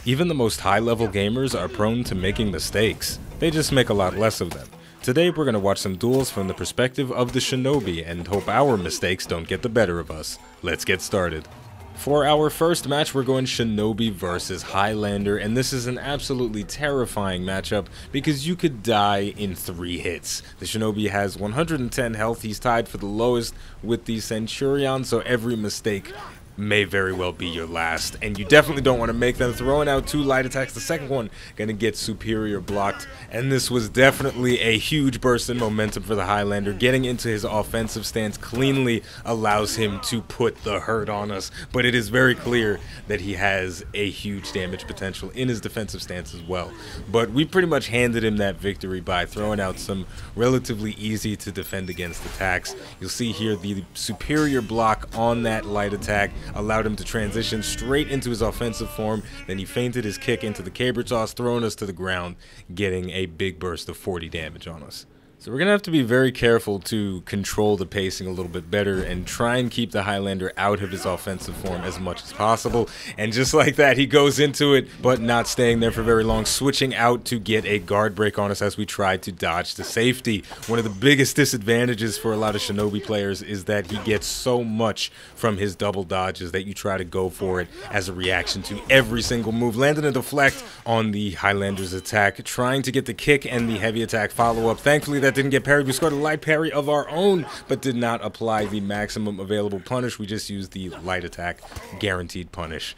Even the most high-level gamers are prone to making mistakes. They just make a lot less of them. Today we're going to watch some duels from the perspective of the Shinobi and hope our mistakes don't get the better of us. Let's get started. For our first match, we're going Shinobi versus Highlander, and this is an absolutely terrifying matchup because you could die in 3 hits. The Shinobi has 110 health, he's tied for the lowest with the Centurion, so every mistake may very well be your last, and you definitely don't want to make them. Throwing out 2 light attacks, the second one gonna get superior blocked, and this was definitely a huge burst in momentum for the Highlander. Getting into his offensive stance cleanly allows him to put the hurt on us, but it is very clear that he has a huge damage potential in his defensive stance as well. But we pretty much handed him that victory by throwing out some relatively easy to defend against attacks. You'll see here the superior block on that light attack allowed him to transition straight into his offensive form. Then he feinted his kick into the caber toss, throwing us to the ground, getting a big burst of 40 damage on us. So we're going to have to be very careful to control the pacing a little bit better and try and keep the Highlander out of his offensive form as much as possible. And just like that, he goes into it, but not staying there for very long, switching out to get a guard break on us as we try to dodge to safety. One of the biggest disadvantages for a lot of Shinobi players is that he gets so much from his double dodges that you try to go for it as a reaction to every single move. Landed a deflect on the Highlander's attack, trying to get the kick and the heavy attack follow-up. Thankfully, that didn't get parried. We scored a light parry of our own, but did not apply the maximum available punish. We just used the light attack guaranteed punish.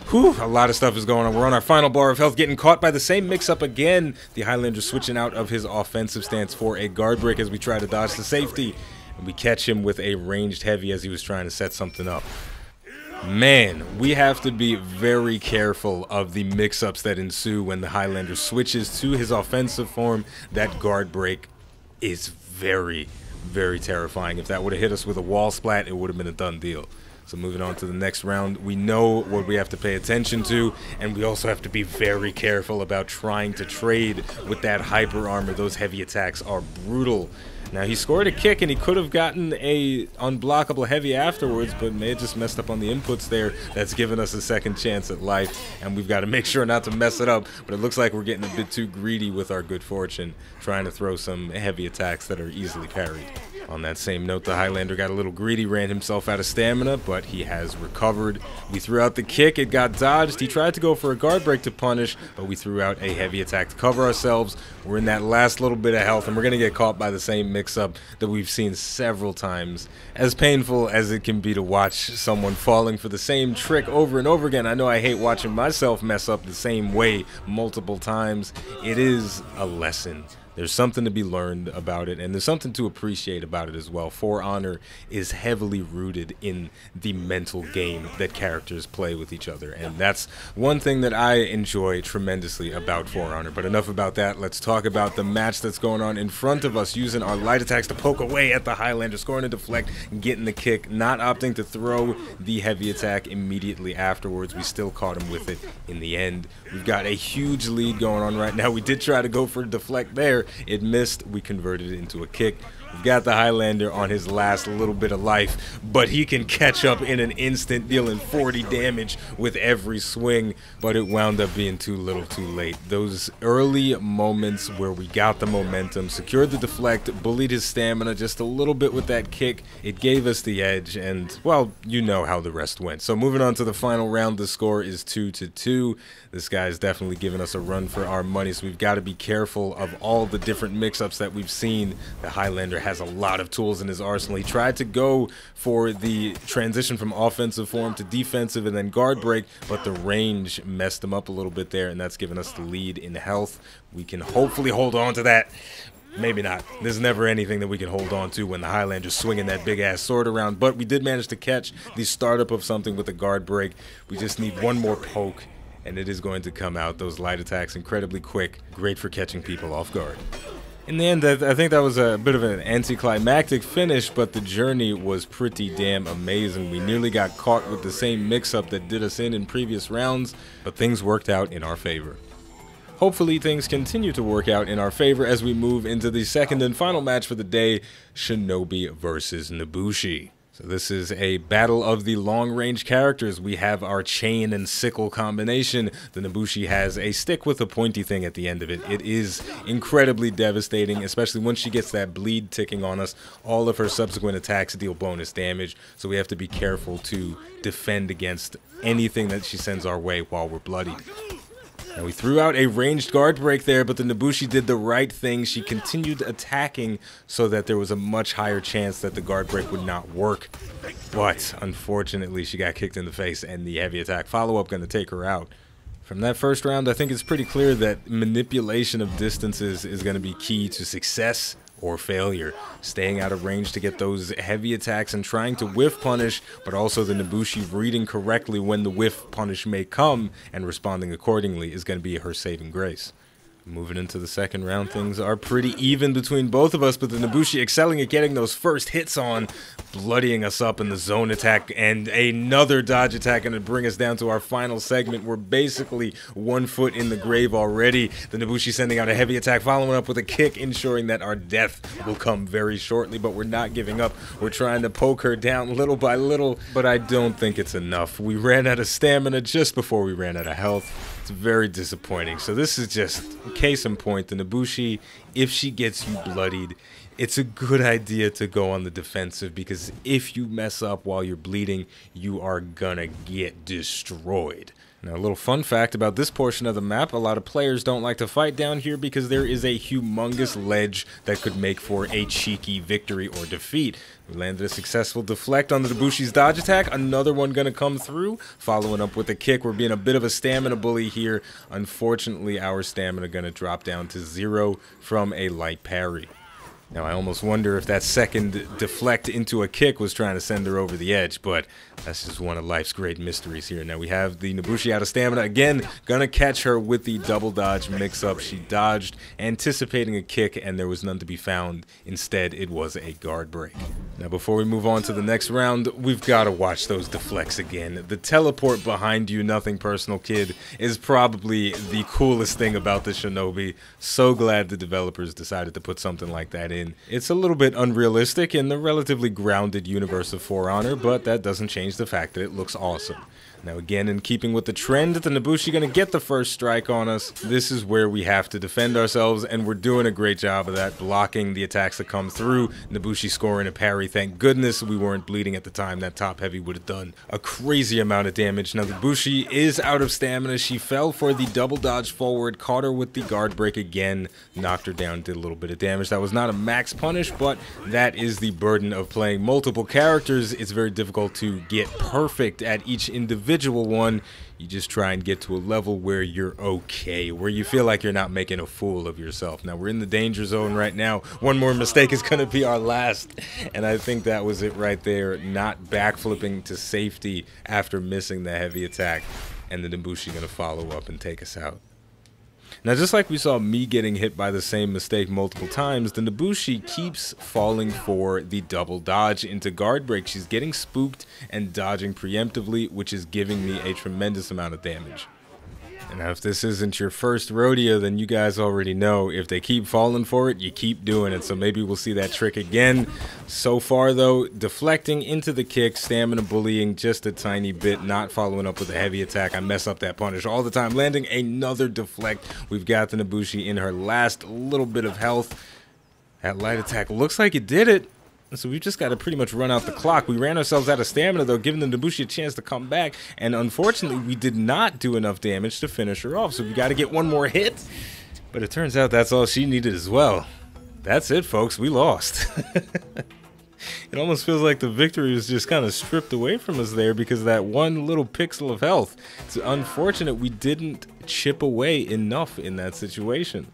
Whew, a lot of stuff is going on. We're on our final bar of health, getting caught by the same mix-up again. The Highlander switching out of his offensive stance for a guard break as we try to dodge the safety. And we catch him with a ranged heavy as he was trying to set something up. Man, we have to be very careful of the mix-ups that ensue when the Highlander switches to his offensive form. That guard break is very, very terrifying. If that would have hit us with a wall splat, it would have been a done deal. So moving on to the next round, we know what we have to pay attention to, and we also have to be very careful about trying to trade with that hyper armor. Those heavy attacks are brutal. Now, he scored a kick, and he could have gotten a unblockable heavy afterwards, but may have just messed up on the inputs there. That's given us a second chance at life, and we've got to make sure not to mess it up. But it looks like we're getting a bit too greedy with our good fortune, trying to throw some heavy attacks that are easily parried. On that same note, the Highlander got a little greedy, ran himself out of stamina, but he has recovered. We threw out the kick, it got dodged. He tried to go for a guard break to punish, but we threw out a heavy attack to cover ourselves. We're in that last little bit of health, and we're going to get caught by the same mix-up that we've seen several times. As painful as it can be to watch someone falling for the same trick over and over again, I know I hate watching myself mess up the same way multiple times. It is a lesson. There's something to be learned about it, and there's something to appreciate about it as well. For Honor is heavily rooted in the mental game that characters play with each other, and that's one thing that I enjoy tremendously about For Honor. But enough about that. Let's talk about the match that's going on in front of us, using our light attacks to poke away at the Highlander, scoring a deflect, getting the kick, not opting to throw the heavy attack immediately afterwards. We still caught him with it in the end. We've got a huge lead going on right now. We did try to go for a deflect there. It missed. We converted it into a kick. We've got the Highlander on his last little bit of life, but he can catch up in an instant, dealing 40 damage with every swing, but it wound up being too little too late. Those early moments where we got the momentum, secured the deflect, bullied his stamina just a little bit with that kick, it gave us the edge, and, well, you know how the rest went. So moving on to the final round, the score is 2-2. This guy's definitely giving us a run for our money, so we've got to be careful of all the different mix-ups that we've seen. The Highlander has a lot of tools in his arsenal. He tried to go for the transition from offensive form to defensive and then guard break, but the range messed him up a little bit there, and that's given us the lead in health. We can hopefully hold on to that. Maybe not. There's never anything that we can hold on to when the Highlander's swinging that big-ass sword around, but we did manage to catch the startup of something with a guard break. We just need one more poke, and it is going to come out. Those light attacks incredibly quick, great for catching people off guard. In the end, I think that was a bit of an anticlimactic finish, but the journey was pretty damn amazing. We nearly got caught with the same mix-up that did us in previous rounds, but things worked out in our favor. Hopefully things continue to work out in our favor as we move into the second and final match for the day, Shinobi versus Nobushi. So this is a battle of the long-range characters. We have our chain and sickle combination. The Nobushi has a stick with a pointy thing at the end of it. It is incredibly devastating, especially once she gets that bleed ticking on us. All of her subsequent attacks deal bonus damage, so we have to be careful to defend against anything that she sends our way while we're bloodied. Now we threw out a ranged guard break there, but the Nobushi did the right thing. She continued attacking so that there was a much higher chance that the guard break would not work. But unfortunately, she got kicked in the face, and the heavy attack follow-up going to take her out. From that first round, I think it's pretty clear that manipulation of distances is going to be key to success or failure. Staying out of range to get those heavy attacks and trying to whiff punish, but also the Nobushi reading correctly when the whiff punish may come and responding accordingly is going to be her saving grace. Moving into the second round, things are pretty even between both of us, but the Nobushi excelling at getting those first hits on, bloodying us up in the zone attack, and another dodge attack going to bring us down to our final segment. We're basically 1 foot in the grave already. The Nobushi sending out a heavy attack, following up with a kick, ensuring that our death will come very shortly, but we're not giving up. We're trying to poke her down little by little, but I don't think it's enough. We ran out of stamina just before we ran out of health. It's very disappointing. So this is just case in point. The Nobushi, if she gets you bloodied, it's a good idea to go on the defensive, because if you mess up while you're bleeding, you are gonna get destroyed. Now, a little fun fact about this portion of the map, a lot of players don't like to fight down here because there is a humongous ledge that could make for a cheeky victory or defeat. We landed a successful deflect on the Nobushi's dodge attack. Another one going to come through, following up with a kick. We're being a bit of a stamina bully here. Unfortunately, our stamina going to drop down to 0 from a light parry. Now, I almost wonder if that second deflect into a kick was trying to send her over the edge, but that's just one of life's great mysteries here. Now, we have the Nobushi out of stamina. Again, gonna catch her with the double dodge mix-up. She dodged, anticipating a kick, and there was none to be found. Instead, it was a guard break. Now, before we move on to the next round, we've got to watch those deflects again. The teleport behind you, nothing personal, kid, is probably the coolest thing about the Shinobi. So glad the developers decided to put something like that in. It's a little bit unrealistic in the relatively grounded universe of For Honor, but that doesn't change the fact that it looks awesome. Now again, in keeping with the trend, the Nobushi gonna get the first strike on us. This is where we have to defend ourselves, and we're doing a great job of that, blocking the attacks that come through. Nobushi scoring a parry. Thank goodness we weren't bleeding at the time. That top heavy would have done a crazy amount of damage. Now the Nobushi is out of stamina. She fell for the double dodge forward, caught her with the guard break again, knocked her down, did a little bit of damage. That was not a max punish, but that is the burden of playing multiple characters. It's very difficult to get perfect at each individual one. You just try and get to a level where you're okay, where you feel like you're not making a fool of yourself. Now, we're in the danger zone right now. One more mistake is going to be our last, and I think that was it right there. Not backflipping to safety after missing the heavy attack, and the Nobushi going to follow up and take us out. Now, just like we saw me getting hit by the same mistake multiple times, the Nobushi keeps falling for the double dodge into guard break. She's getting spooked and dodging preemptively, which is giving me a tremendous amount of damage. And now, if this isn't your first rodeo, then you guys already know, if they keep falling for it, you keep doing it. So maybe we'll see that trick again. So far, though, deflecting into the kick, stamina bullying just a tiny bit, not following up with a heavy attack. I mess up that punish all the time, landing another deflect. We've got the Nobushi in her last little bit of health. That light attack looks like it did it. So we've just got to pretty much run out the clock. We ran ourselves out of stamina, though, giving the Nobushi a chance to come back. And unfortunately, we did not do enough damage to finish her off. So we got to get one more hit. But it turns out that's all she needed as well. That's it, folks. We lost. It almost feels like the victory was just kind of stripped away from us there because of that one little pixel of health. It's unfortunate we didn't chip away enough in that situation.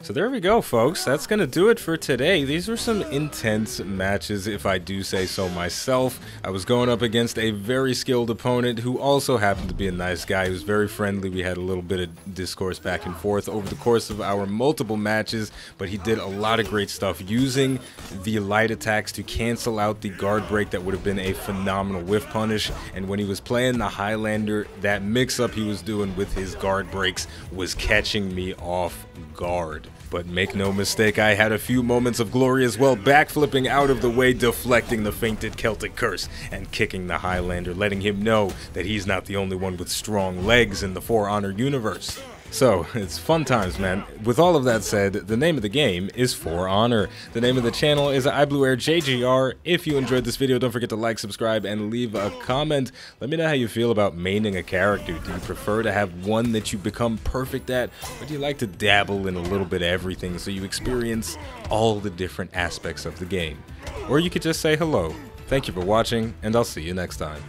So there we go, folks. That's going to do it for today. These were some intense matches, if I do say so myself. I was going up against a very skilled opponent who also happened to be a nice guy. He was very friendly. We had a little bit of discourse back and forth over the course of our multiple matches, but he did a lot of great stuff using the light attacks to cancel out the guard break that would have been a phenomenal whiff punish. And when he was playing the Highlander, that mix-up he was doing with his guard breaks was catching me off guard. But make no mistake, I had a few moments of glory as well, backflipping out of the way, deflecting the feinted Celtic curse, and kicking the Highlander, letting him know that he's not the only one with strong legs in the For Honor universe. So, it's fun times, man. With all of that said, the name of the game is For Honor. The name of the channel is iBluairJgR. If you enjoyed this video, don't forget to like, subscribe, and leave a comment. Let me know how you feel about maining a character. Do you prefer to have one that you become perfect at, or do you like to dabble in a little bit of everything so you experience all the different aspects of the game? Or you could just say hello. Thank you for watching, and I'll see you next time.